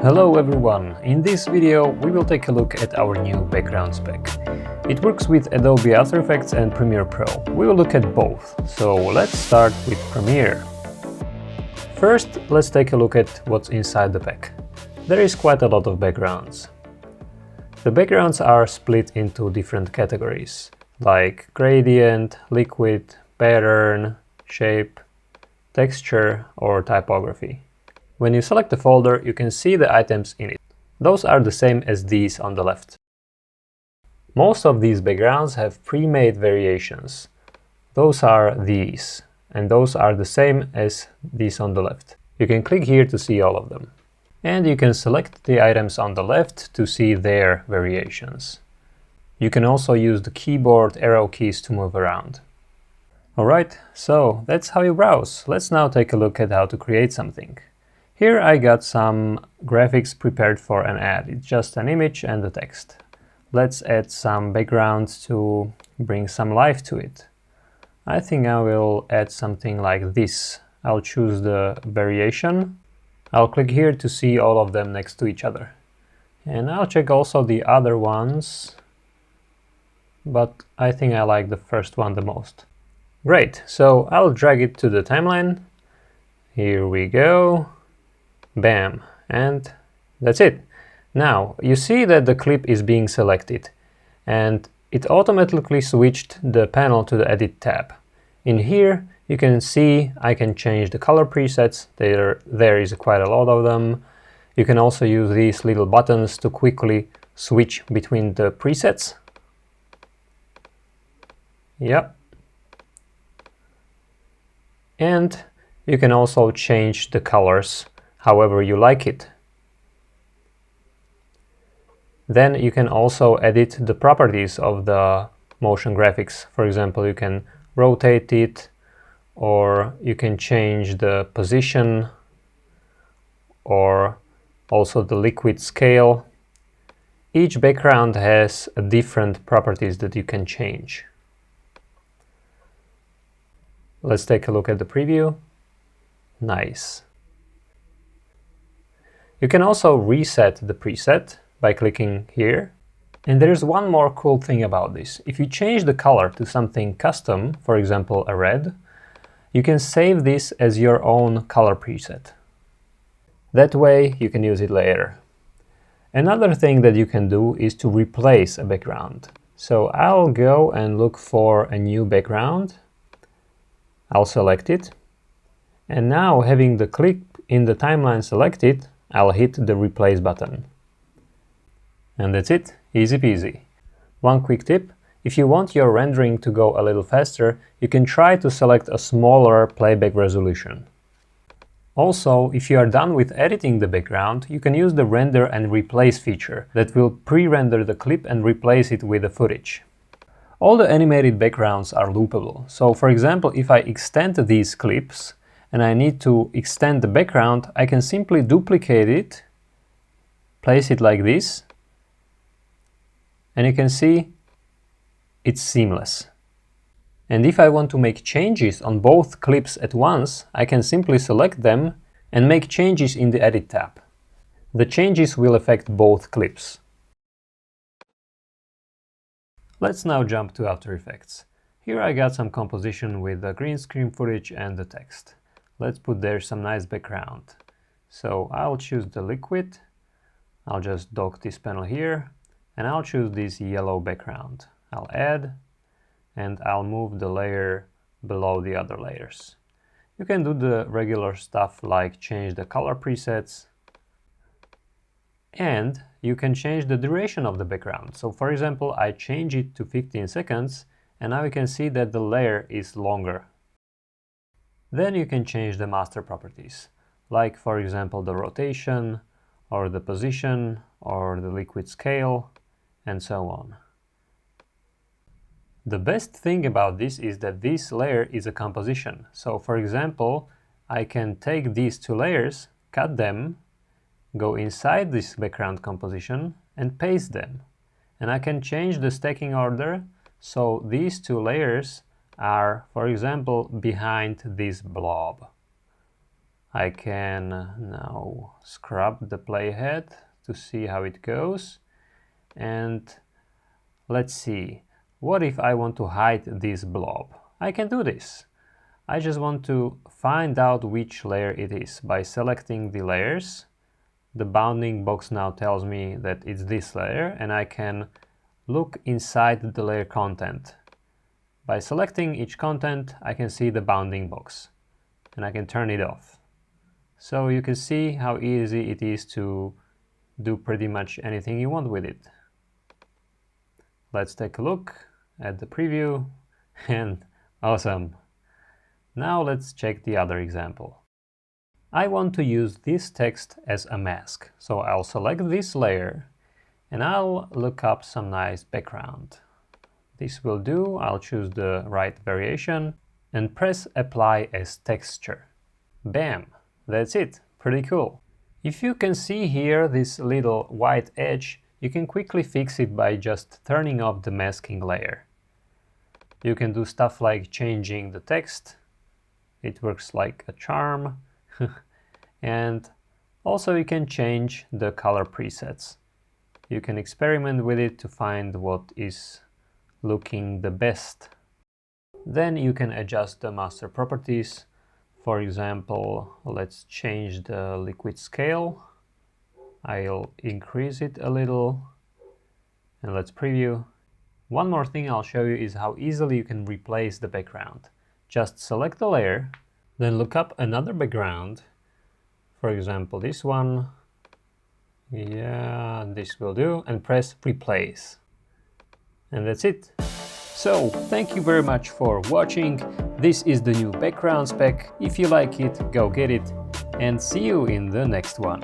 Hello everyone! In this video we will take a look at our new background spec. It works with Adobe After Effects and Premiere Pro. We will look at both, so let's start with Premiere. First, let's take a look at what's inside the pack. There is quite a lot of backgrounds. The backgrounds are split into different categories, like gradient, liquid, pattern, shape, texture or typography. When you select the folder, you can see the items in it. Those are the same as these on the left. Most of these backgrounds have pre-made variations. Those are these, and those are the same as these on the left. You can click here to see all of them. And you can select the items on the left to see their variations. You can also use the keyboard arrow keys to move around. Alright, so that's how you browse. Let's now take a look at how to create something. Here I got some graphics prepared for an ad. It's just an image and the text. Let's add some background to bring some life to it. I think I will add something like this. I'll choose the variation. I'll click here to see all of them next to each other. And I'll check also the other ones, but I think I like the first one the most. Great, so I'll drag it to the timeline. Here we go. Bam, and that's it. Now, you see that the clip is being selected, and it automatically switched the panel to the Edit tab. In here, you can see I can change the color presets. There is quite a lot of them. You can also use these little buttons to quickly switch between the presets. Yep. And you can also change the colors however you like it. Then you can also edit the properties of the motion graphics. For example, you can rotate it, or you can change the position, or also the liquid scale. Each background has different properties that you can change. Let's take a look at the preview. Nice. You can also reset the preset by clicking here. And there's one more cool thing about this. If you change the color to something custom, for example a red, you can save this as your own color preset. That way you can use it later. Another thing that you can do is to replace a background. So I'll go and look for a new background. I'll select it. And now, having the clip in the timeline selected, I'll hit the replace button. And that's it, easy peasy. One quick tip, if you want your rendering to go a little faster, you can try to select a smaller playback resolution. Also, if you are done with editing the background, you can use the render and replace feature that will pre-render the clip and replace it with the footage. All the animated backgrounds are loopable. So for example, if I extend these clips, and I need to extend the background, I can simply duplicate it, place it like this, and you can see it's seamless. And if I want to make changes on both clips at once, I can simply select them and make changes in the Edit tab. The changes will affect both clips. Let's now jump to After Effects. Here I got some composition with the green screen footage and the text. Let's put there some nice background. So I'll choose the liquid. I'll just dock this panel here, and I'll choose this yellow background. I'll add, and I'll move the layer below the other layers. You can do the regular stuff like change the color presets, and you can change the duration of the background. So for example, I change it to 15 seconds, and now you can see that the layer is longer. Then you can change the master properties, like for example the rotation, or the position, or the liquid scale, and so on. The best thing about this is that this layer is a composition. So for example, I can take these two layers, cut them, go inside this background composition, and paste them. And I can change the stacking order, so these two layers are, for example, behind this blob. I can now scrub the playhead to see how it goes. And let's see, what if I want to hide this blob? I can do this. I just want to find out which layer it is by selecting the layers. The bounding box now tells me that it's this layer, and I can look inside the layer content. By selecting each content, I can see the bounding box, and I can turn it off. So you can see how easy it is to do pretty much anything you want with it. Let's take a look at the preview, and awesome! Now let's check the other example. I want to use this text as a mask, so I'll select this layer and I'll look up some nice background. This will do. I'll choose the right variation and press Apply as Texture. Bam! That's it. Pretty cool. If you can see here this little white edge, you can quickly fix it by just turning off the masking layer. You can do stuff like changing the text. It works like a charm. And also you can change the color presets. You can experiment with it to find what is looking the best. Then you can adjust the master properties. For example, let's change the liquid scale. I'll increase it a little, and let's preview. One more thing I'll show you is how easily you can replace the background. Just select the layer, then look up another background. For example, this one. Yeah, this will do, and press Replace. And that's it. So, thank you very much for watching. This is the new background spec. If you like it, go get it, and see you in the next one.